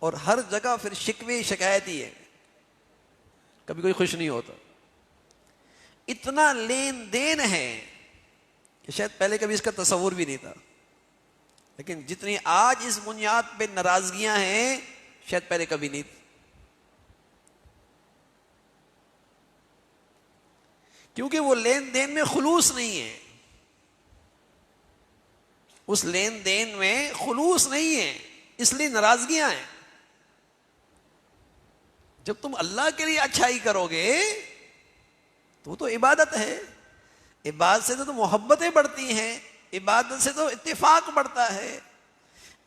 اور ہر جگہ پھر شکوے شکایت ہی ہے، کبھی کوئی خوش نہیں ہوتا۔ اتنا لین دین ہے کہ شاید پہلے کبھی اس کا تصور بھی نہیں تھا، لیکن جتنی آج اس بنیاد پہ ناراضگیاں ہیں شاید پہلے کبھی نہیں تھی۔ کیونکہ وہ لین دین میں خلوص نہیں ہے، اس لین دین میں خلوص نہیں ہے، اس لیے ناراضگیاں ہیں۔ جب تم اللہ کے لیے اچھائی کرو گے تو وہ تو عبادت ہے، عبادت سے تو محبتیں بڑھتی ہیں، عبادت سے تو اتفاق بڑھتا ہے،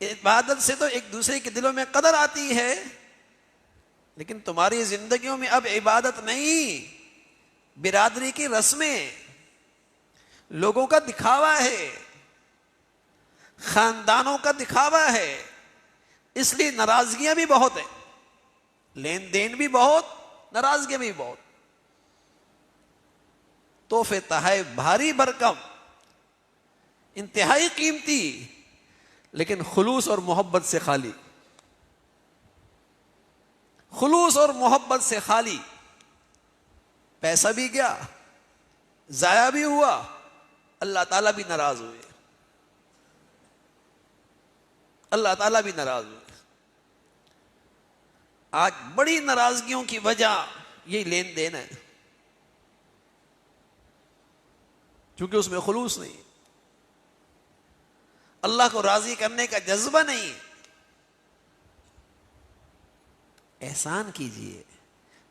عبادت سے تو ایک دوسرے کے دلوں میں قدر آتی ہے۔ لیکن تمہاری زندگیوں میں اب عبادت نہیں، برادری کی رسمیں، لوگوں کا دکھاوا ہے، خاندانوں کا دکھاوا ہے، اس لیے ناراضگیاں بھی بہت ہیں، لین دین بھی بہت، ناراضگیاں بھی بہت۔ تحفے تحائف بھاری بھرکم، انتہائی قیمتی، لیکن خلوص اور محبت سے خالی، خلوص اور محبت سے خالی۔ پیسہ بھی گیا، ضائع بھی ہوا، اللہ تعالیٰ بھی ناراض ہوئے، اللہ تعالیٰ بھی ناراض ہوئے۔ آج بڑی ناراضگیوں کی وجہ یہ لین دین ہے، کیونکہ اس میں خلوص نہیں، اللہ کو راضی کرنے کا جذبہ نہیں۔ احسان کیجئے،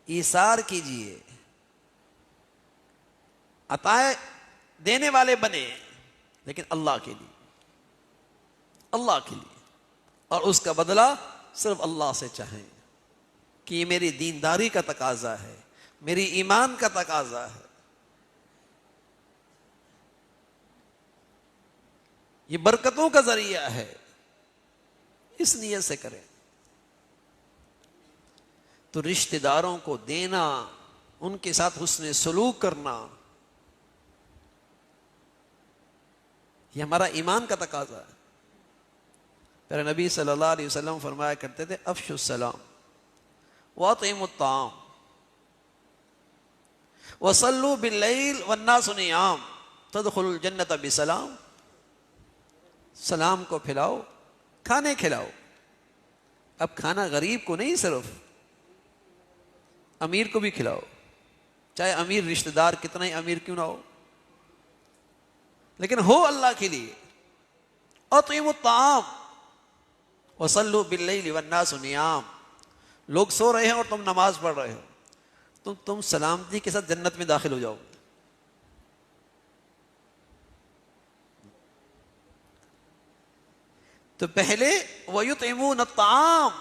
ایثار کیجئے، عطائے دینے والے بنے، لیکن اللہ کے لیے، اللہ کے لیے، اور اس کا بدلہ صرف اللہ سے چاہیں کہ یہ میری دینداری کا تقاضا ہے، میری ایمان کا تقاضا ہے، یہ برکتوں کا ذریعہ ہے، اس نیت سے کریں۔ تو رشتہ داروں کو دینا، ان کے ساتھ حسن سلوک کرنا، یہ ہمارا ایمان کا تقاضا ہے۔ پھر نبی صلی اللہ علیہ وسلم فرمایا کرتے تھے افشوا السلام واطعموا الطعام وصلوا باللیل والناس نیام تدخلوا الجنۃ بسلام۔ سلام کو پھیلاؤ، کھانے کھلاؤ۔ اب کھانا غریب کو نہیں، صرف امیر کو بھی کھلاؤ، چاہے امیر رشتہ دار کتنا ہی امیر کیوں نہ ہو، لیکن ہو اللہ کے لیے۔ اطعموا الطعام وصلوا باللیل والناس نیام۔ لوگ سو رہے ہیں اور تم نماز پڑھ رہے ہو، تم سلامتی کے ساتھ جنت میں داخل ہو جاؤ گے۔ تو پہلے وَيُطْعِمُونَ الطَّعَامَ،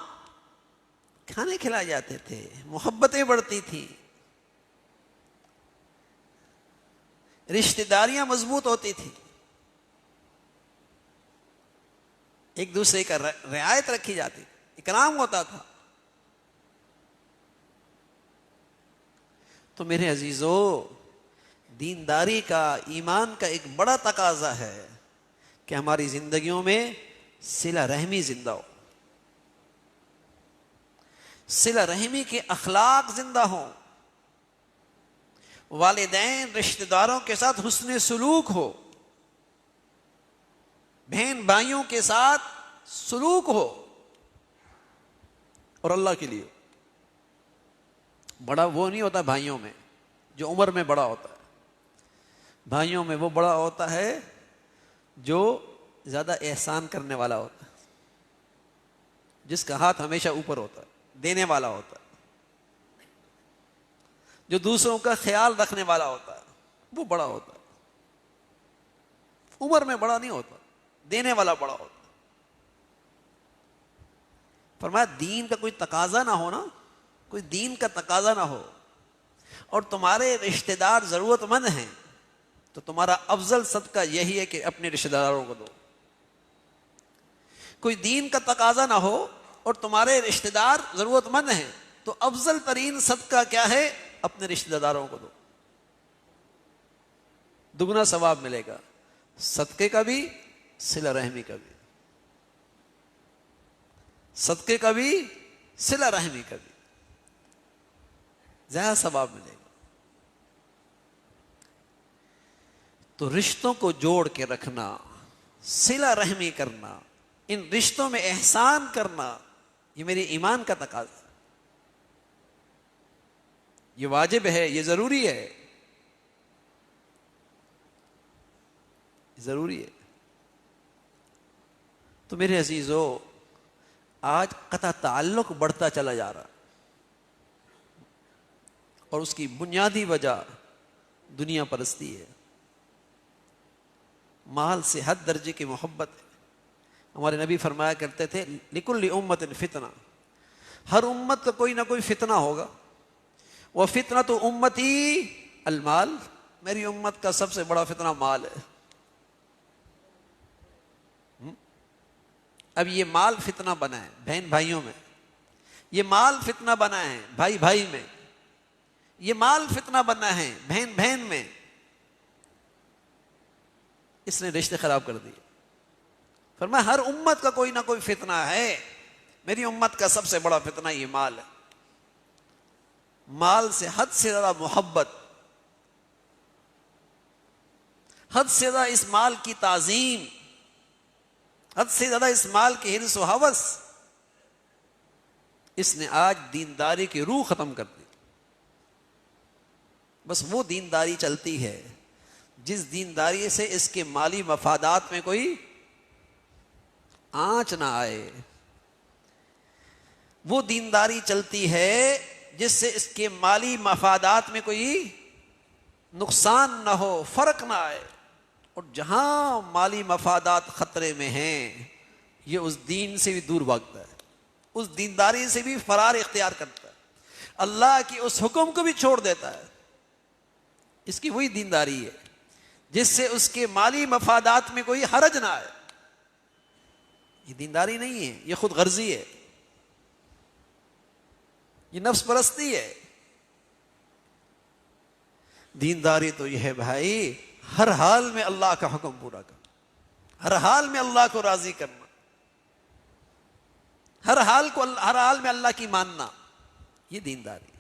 کھانے کھلائے جاتے تھے، محبتیں بڑھتی تھیں، رشتہ داریاں مضبوط ہوتی تھی، ایک دوسرے کا رعایت رکھی جاتی، اکرام ہوتا تھا۔ تو میرے عزیزو، دینداری کا، ایمان کا ایک بڑا تقاضا ہے کہ ہماری زندگیوں میں صلہ رحمی زندہ ہو، صلہ رحمی کے اخلاق زندہ ہوں، والدین رشتہ داروں کے ساتھ حسن سلوک ہو، بہن بھائیوں کے ساتھ سلوک ہو، اور اللہ کے لیے۔ بڑا وہ نہیں ہوتا بھائیوں میں جو عمر میں بڑا ہوتا ہے، بھائیوں میں وہ بڑا ہوتا ہے جو زیادہ احسان کرنے والا ہوتا ہے، جس کا ہاتھ ہمیشہ اوپر ہوتا ہے، دینے والا ہوتا ہے، جو دوسروں کا خیال رکھنے والا ہوتا ہے، وہ بڑا ہوتا ہے۔ عمر میں بڑا نہیں ہوتا، دینے والا بڑا ہوتا ہے۔ فرمایا دین کا کوئی تقاضا نہ ہو نا، کوئی دین کا تقاضا نہ ہو، اور تمہارے رشتہ دار ضرورت مند ہیں، تو تمہارا افضل صدقہ یہی ہے کہ اپنے رشتہ داروں کو دو۔ کوئی دین کا تقاضا نہ ہو اور تمہارے رشتہ دار ضرورت مند ہیں، تو افضل ترین صدقہ کیا ہے؟ اپنے رشتہ داروں کو دو، دگنا ثواب ملے گا، صدقے کا بھی، صلہ رحمی کا بھی، صدقے کا بھی، صلہ رحمی کا بھی، زیادہ ثواب ملے گا۔ تو رشتوں کو جوڑ کے رکھنا، صلہ رحمی کرنا، ان رشتوں میں احسان کرنا، یہ میرے ایمان کا تقاضا ہے، یہ واجب ہے، یہ ضروری ہے، ضروری ہے۔ تو میرے عزیزو، آج قطع تعلق بڑھتا چلا جا رہا، اور اس کی بنیادی وجہ دنیا پرستی ہے، مال سے حد درجے کی محبت ہے۔ ہمارے نبی فرمایا کرتے تھے لِكُلِّ أُمَّةٍ فِتْنَةٌ، ہر امت کا کوئی نہ کوئی فتنہ ہوگا، وَفِتْنَةُ أُمَّتِي المال، میری امت کا سب سے بڑا فتنہ مال ہے۔ اب یہ مال فتنہ بنا ہے بہن بھائیوں میں، یہ مال فتنہ بنا ہے بھائی بھائی میں، یہ مال فتنہ بنا ہے بہن بہن میں، اس نے رشتے خراب کر دیے۔ فرمایا ہر امت کا کوئی نہ کوئی فتنہ ہے، میری امت کا سب سے بڑا فتنہ یہ مال ہے۔ مال سے حد سے زیادہ محبت، حد سے زیادہ اس مال کی تعظیم، حد سے زیادہ اس مال کی حرص و ہوس، اس نے آج دینداری کی روح ختم کر دی۔ بس وہ دینداری چلتی ہے جس دینداری سے اس کے مالی مفادات میں کوئی آنچ نہ آئے، وہ دینداری چلتی ہے جس سے اس کے مالی مفادات میں کوئی نقصان نہ ہو، فرق نہ آئے۔ اور جہاں مالی مفادات خطرے میں ہیں، یہ اس دین سے بھی دور بھاگتا ہے، اس دینداری سے بھی فرار اختیار کرتا ہے، اللہ کی اس حکم کو بھی چھوڑ دیتا ہے۔ اس کی وہی دینداری ہے جس سے اس کے مالی مفادات میں کوئی حرج نہ آئے۔ یہ دینداری نہیں ہے، یہ خود غرضی ہے، یہ نفس پرستی ہے۔ دینداری تو یہ ہے بھائی، ہر حال میں اللہ کا حکم پورا کرنا، ہر حال میں اللہ کو راضی کرنا، ہر حال میں اللہ کی ماننا، یہ دینداری ہے۔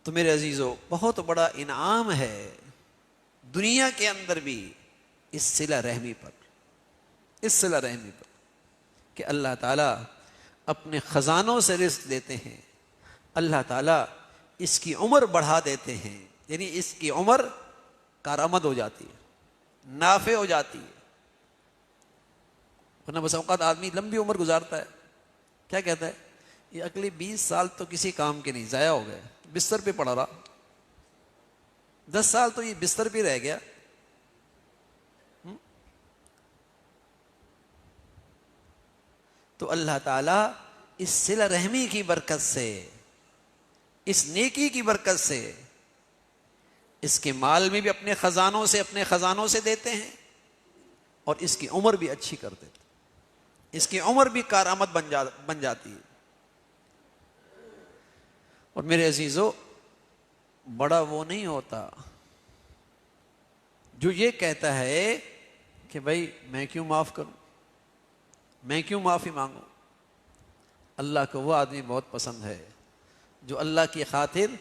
تو میرے عزیزو، بہت بڑا انعام ہے دنیا کے اندر بھی اس صلہ رحمی پر، اس صلہ رحمی پر، کہ اللہ تعالیٰ اپنے خزانوں سے رزق دیتے ہیں، اللہ تعالیٰ اس کی عمر بڑھا دیتے ہیں، یعنی اس کی عمر کارآمد ہو جاتی ہے، نافع ہو جاتی ہے۔ ورنہ بس اوقات آدمی لمبی عمر گزارتا ہے، کیا کہتا ہے؟ یہ اگلی 20 سال تو کسی کام کے نہیں، ضائع ہو گئے، بستر پہ پڑا رہا، 10 سال تو یہ بستر پہ رہ گیا۔ تو اللہ تعالیٰ اس صلہ رحمی کی برکت سے، اس نیکی کی برکت سے، اس کے مال میں بھی اپنے خزانوں سے دیتے ہیں، اور اس کی عمر بھی اچھی کر دیتے ہیں، اس کی عمر بھی کارآمد بن جاتی ہے۔ اور میرے عزیزو، بڑا وہ نہیں ہوتا جو یہ کہتا ہے کہ بھائی میں کیوں معاف کروں، میں کیوں معافی مانگوں۔ اللہ کو وہ آدمی بہت پسند ہے جو اللہ کی خاطر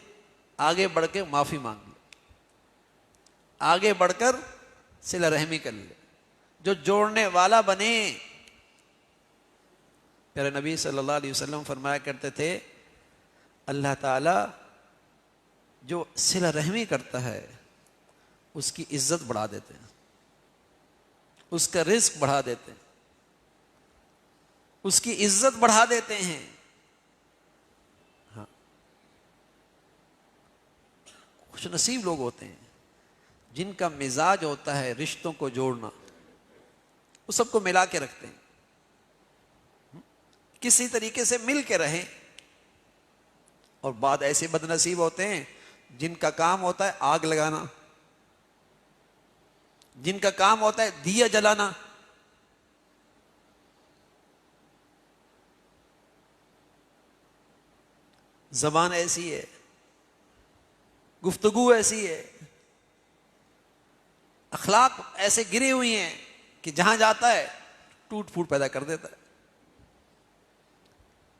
آگے بڑھ کے معافی مانگ لے، آگے بڑھ کر صلہ رحمی کر لے، جو جوڑنے والا بنے۔ پیارے نبی صلی اللہ علیہ وسلم فرمایا کرتے تھے اللہ تعالیٰ جو صلہ رحمی کرتا ہے اس کی عزت بڑھا دیتے ہیں، اس کا رزق بڑھا دیتے ہیں، اس کی عزت بڑھا دیتے ہیں۔ ہاں، خوش نصیب لوگ ہوتے ہیں جن کا مزاج ہوتا ہے رشتوں کو جوڑنا، وہ سب کو ملا کے رکھتے ہیں، کسی طریقے سے مل کے رہیں۔ اور بعد ایسے بد نصیب ہوتے ہیں جن کا کام ہوتا ہے آگ لگانا، جن کا کام ہوتا ہے دیا جلانا، زبان ایسی ہے، گفتگو ایسی ہے، اخلاق ایسے گری ہوئی ہیں کہ جہاں جاتا ہے ٹوٹ پھوٹ پیدا کر دیتا ہے۔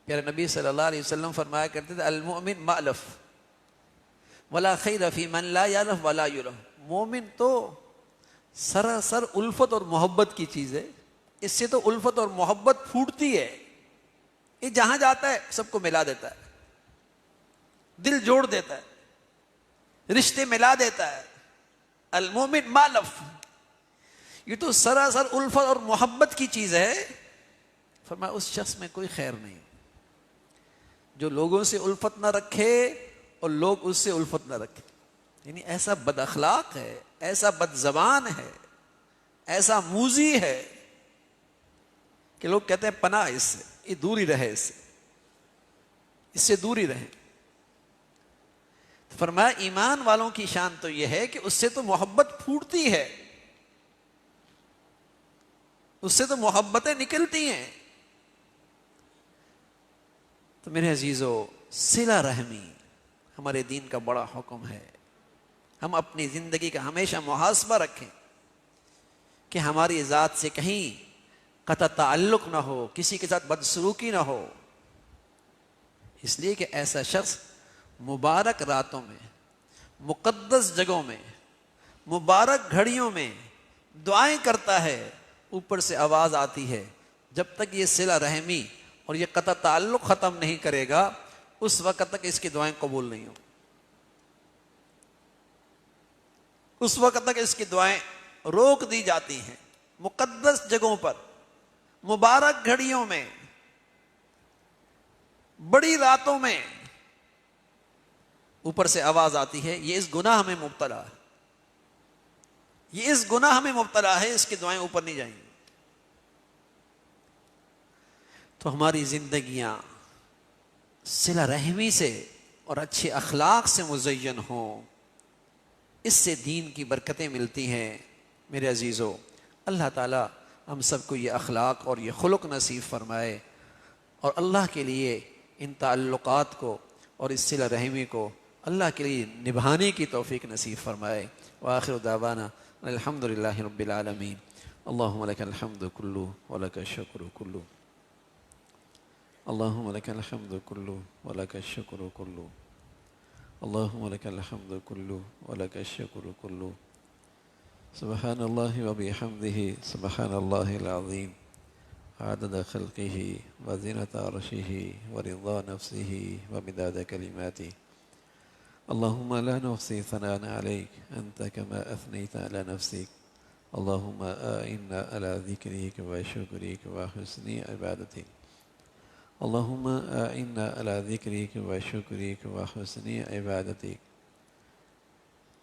پیارے نبی صلی اللہ علیہ وسلم فرمایا کرتے تھے المؤمن مألف ولا خیر فی من لا یعلف ولا یعلف، مومن تو سراسر الفت اور محبت کی چیز ہے، اس سے تو الفت اور محبت پھوٹتی ہے، یہ جہاں جاتا ہے سب کو ملا دیتا ہے، دل جوڑ دیتا ہے، رشتے ملا دیتا ہے۔ المومن مالف، یہ تو سراسر الفت اور محبت کی چیز ہے۔ فرمایا اس شخص میں کوئی خیر نہیں جو لوگوں سے الفت نہ رکھے اور لوگ اس سے الفت نہ رکھے، یعنی ایسا بد اخلاق ہے، ایسا بد زبان ہے، ایسا موذی ہے کہ لوگ کہتے ہیں پناہ اس سے، یہ دور ہی رہے، اس سے دور ہی رہے۔ فرمایا ایمان والوں کی شان تو یہ ہے کہ اس سے تو محبت پھوٹتی ہے، اس سے تو محبتیں نکلتی ہیں۔ تو میرے عزیزو، صلہ رحمی ہمارے دین کا بڑا حکم ہے۔ ہم اپنی زندگی کا ہمیشہ محاسبہ رکھیں کہ ہماری ذات سے کہیں قطع تعلق نہ ہو، کسی کے ساتھ بدسلوکی نہ ہو، اس لیے کہ ایسا شخص مبارک راتوں میں، مقدس جگہوں میں، مبارک گھڑیوں میں دعائیں کرتا ہے، اوپر سے آواز آتی ہے جب تک یہ صلہ رحمی اور یہ قطع تعلق ختم نہیں کرے گا اس وقت تک اس کی دعائیں قبول نہیں ہوں، اس وقت تک اس کی دعائیں روک دی جاتی ہیں۔ مقدس جگہوں پر، مبارک گھڑیوں میں، بڑی راتوں میں اوپر سے آواز آتی ہے یہ اس گناہ میں مبتلا ہے، یہ اس گناہ میں مبتلا ہے، اس کی دعائیں اوپر نہیں جائیں گی۔ تو ہماری زندگیاں صلہ رحمی سے اور اچھے اخلاق سے مزین ہوں، اس سے دین کی برکتیں ملتی ہیں۔ میرے عزیزو، اللہ تعالی ہم سب کو یہ اخلاق اور یہ خلق نصیب فرمائے، اور اللہ کے لیے ان تعلقات کو اور اس صلہ رحمی کو اللہ کے لیے نبھانے کی توفیق نصیب فرمائے۔ وآخر دعوانا الحمد للہ رب العالمین۔ اللہم لک الحمد کلو ولک الشکر کلو، اللہم لک الحمد کلو ولک الشکر کلو، اللہم لک الحمد کلو ولک الشکر کلو، سبحان اللہ وبحمدہ سبحان اللہ العظیم، عدد خلقہ وزنۃ عرشہ ورضا نفسہ ومداد کلماتہ، اللہم لا نحصی ثناء علیک انت کما اثنیت علی نفسک، اللہم اعنا علی ذکرک وشکرک وحسن عبادتک، اللہم اعنا علی ذکرک وشکرک وحسن عبادتک،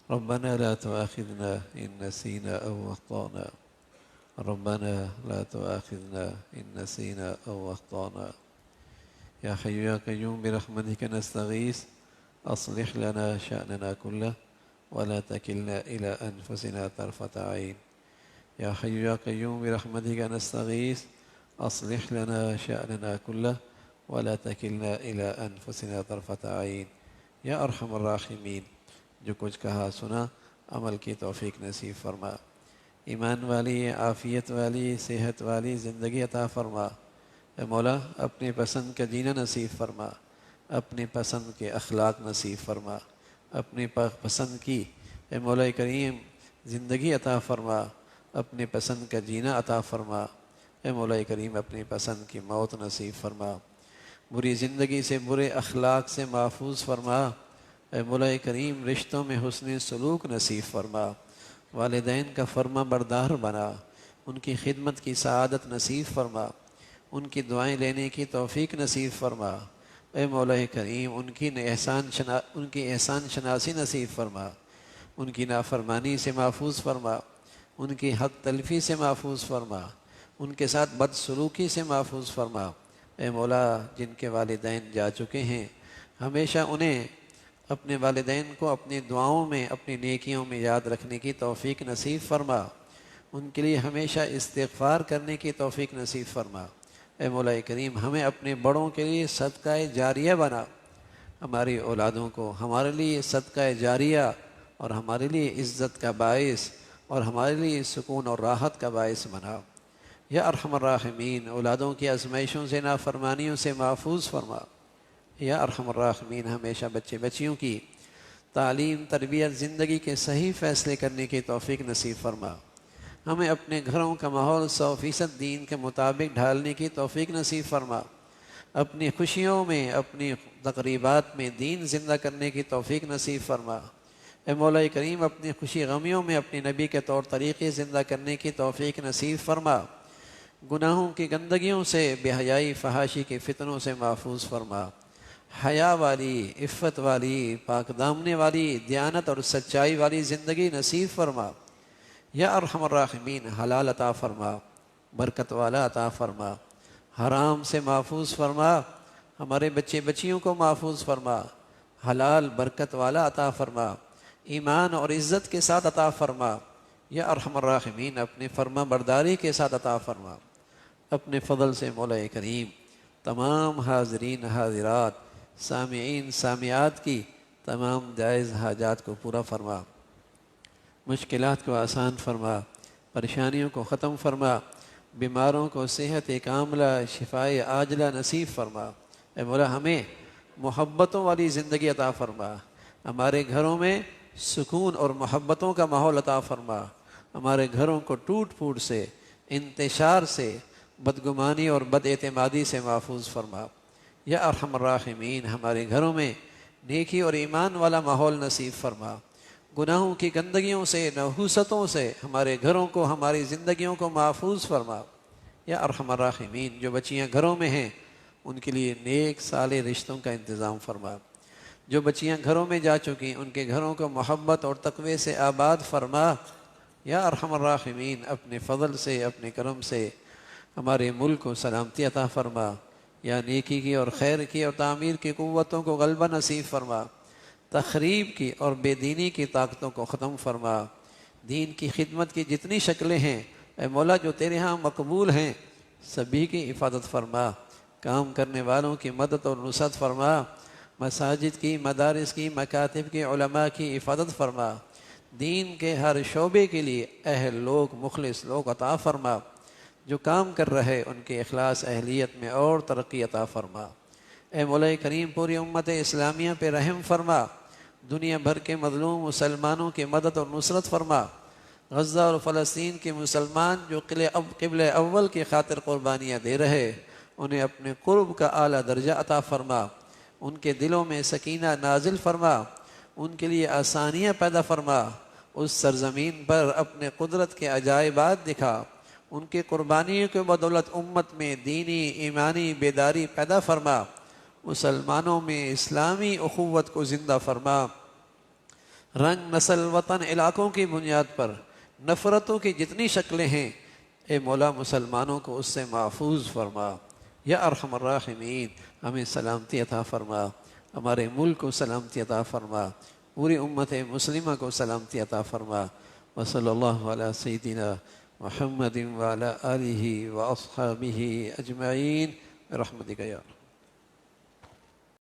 ربنا لا تؤاخذنا ان نسینا او اخطأنا، ربنا لا تؤاخذنا ان نسینا او اخطأنا، یا حی یا قیوم برحمتک نستغیث اصلح لنا شأننا كله ولا تكلنا إلى أنفسنا طرفة عين، يا حي يا قيوم برحمتك نستغيث أصلح لنا شأننا كله ولا تكلنا إلى أنفسنا طرفة عين، یا ارحم الراحمین۔ جو کچھ کہا سنا عمل کی توفیق نصیب فرما، ایمان والی، عافیت والی، صحت والی زندگی عطا فرما، اے مولا اپنے پسند کا جینا نصیب فرما، اپنے پسند کے اخلاق نصیب فرما، اپنے پسند کی اے مولا کریم زندگی عطا فرما، اپنے پسند کا جینا عطا فرما، اے مولا کریم اپنے پسند کی موت نصیب فرما، بری زندگی سے، برے اخلاق سے محفوظ فرما، اے مولا کریم رشتوں میں حسن سلوک نصیب فرما، والدین کا فرما بردار بنا، ان کی خدمت کی سعادت نصیب فرما، ان کی دعائیں لینے کی توفیق نصیب فرما۔ اے مولا کریم ان کی احسان شناسی نصیب فرما، ان کی نافرمانی سے محفوظ فرما، ان کی حق تلفی سے محفوظ فرما، ان کے ساتھ بدسلوکی سے محفوظ فرما۔ اے مولا جن کے والدین جا چکے ہیں ہمیشہ انہیں اپنے والدین کو اپنی دعاؤں میں، اپنی نیکیوں میں یاد رکھنے کی توفیق نصیب فرما، ان کے لیے ہمیشہ استغفار کرنے کی توفیق نصیب فرما۔ اے مولا کریم ہمیں اپنے بڑوں کے لیے صدقہ جاریہ بنا، ہماری اولادوں کو ہمارے لیے صدقہ جاریہ اور ہمارے لیے عزت کا باعث اور ہمارے لیے سکون اور راحت کا باعث بنا۔ یا ارحم الراحمین اولادوں کی آزمائشوں سے، نافرمانیوں سے محفوظ فرما۔ یا ارحم الراحمین ہمیشہ بچے بچیوں کی تعلیم، تربیت، زندگی کے صحیح فیصلے کرنے کی توفیق نصیب فرما۔ ہمیں اپنے گھروں کا ماحول 100% دین کے مطابق ڈھالنے کی توفیق نصیب فرما، اپنی خوشیوں میں، اپنی تقریبات میں دین زندہ کرنے کی توفیق نصیب فرما۔ اے مولا کریم اپنی خوشی غمیوں میں اپنے نبی کے طور طریقے زندہ کرنے کی توفیق نصیب فرما، گناہوں کی گندگیوں سے، بے حیائی فحاشی کے فتنوں سے محفوظ فرما، حیا والی، عفت والی، پاک دامنے والی، دیانت اور سچائی والی زندگی نصیب فرما۔ یا ارحم الراحمین حلال عطا فرما، برکت والا عطا فرما، حرام سے محفوظ فرما، ہمارے بچے بچیوں کو محفوظ فرما، حلال برکت والا عطا فرما، ایمان اور عزت کے ساتھ عطا فرما۔ یا ارحم الراحمین اپنے فرما برداری کے ساتھ عطا فرما، اپنے فضل سے مولا کریم تمام حاضرین حاضرات، سامعین سامعات کی تمام جائز حاجات کو پورا فرما، مشکلات کو آسان فرما، پریشانیوں کو ختم فرما، بیماروں کو صحت کاملہ، شفائے عاجلہ نصیب فرما۔ اے مولا ہمیں محبتوں والی زندگی عطا فرما، ہمارے گھروں میں سکون اور محبتوں کا ماحول عطا فرما، ہمارے گھروں کو ٹوٹ پھوٹ سے، انتشار سے، بدگمانی اور بد اعتمادی سے محفوظ فرما۔ یا ارحم الراحمین ہمارے گھروں میں نیکی اور ایمان والا ماحول نصیب فرما، گناہوں کی گندگیوں سے، نحوستوں سے ہمارے گھروں کو، ہماری زندگیوں کو محفوظ فرما۔ یا ارحم الراحمین جو بچیاں گھروں میں ہیں ان کے لیے نیک صالح رشتوں کا انتظام فرما، جو بچیاں گھروں میں جا چکی ان کے گھروں کو محبت اور تقوی سے آباد فرما۔ یا ارحم الراحمین اپنے فضل سے، اپنے کرم سے ہمارے ملک کو سلامتی عطا فرما، یا نیکی کی اور خیر کی اور تعمیر کی قوتوں کو غلبہ نصیب فرما، تخریب کی اور بے دینی کی طاقتوں کو ختم فرما، دین کی خدمت کی جتنی شکلیں ہیں اے مولا جو تیرے ہاں مقبول ہیں سبھی کی حفاظت فرما، کام کرنے والوں کی مدد اور نصرت فرما، مساجد کی، مدارس کی، مکاتب کی، علماء کی حفاظت فرما، دین کے ہر شعبے کے لیے اہل لوگ، مخلص لوگ عطا فرما، جو کام کر رہے ان کے اخلاص اہلیت میں اور ترقی عطا فرما۔ اے مولا کریم پوری امت اسلامیہ پہ رحم فرما، دنیا بھر کے مظلوم مسلمانوں کی مدد اور نصرت فرما، غزہ اور فلسطین کے مسلمان جو قبل اول کی خاطر قربانیاں دے رہے انہیں اپنے قرب کا اعلیٰ درجہ عطا فرما، ان کے دلوں میں سکینہ نازل فرما، ان کے لیے آسانیاں پیدا فرما، اس سرزمین پر اپنے قدرت کے عجائبات دکھا، ان کی قربانیوں کے بدولت امت میں دینی ایمانی بیداری پیدا فرما، مسلمانوں میں اسلامی اخوت کو زندہ فرما، رنگ نسل وطن علاقوں کی بنیاد پر نفرتوں کی جتنی شکلیں ہیں اے مولا مسلمانوں کو اس سے محفوظ فرما۔ یا ارحم الراحمین ہمیں سلامتی عطا فرما، ہمارے ملک کو سلامتی عطا فرما، پوری امت مسلمہ کو سلامتی عطا فرما۔ وصلی اللہ علی سیدنا محمد وعلی آلہ واصحابہ اجمعین برحمتک یا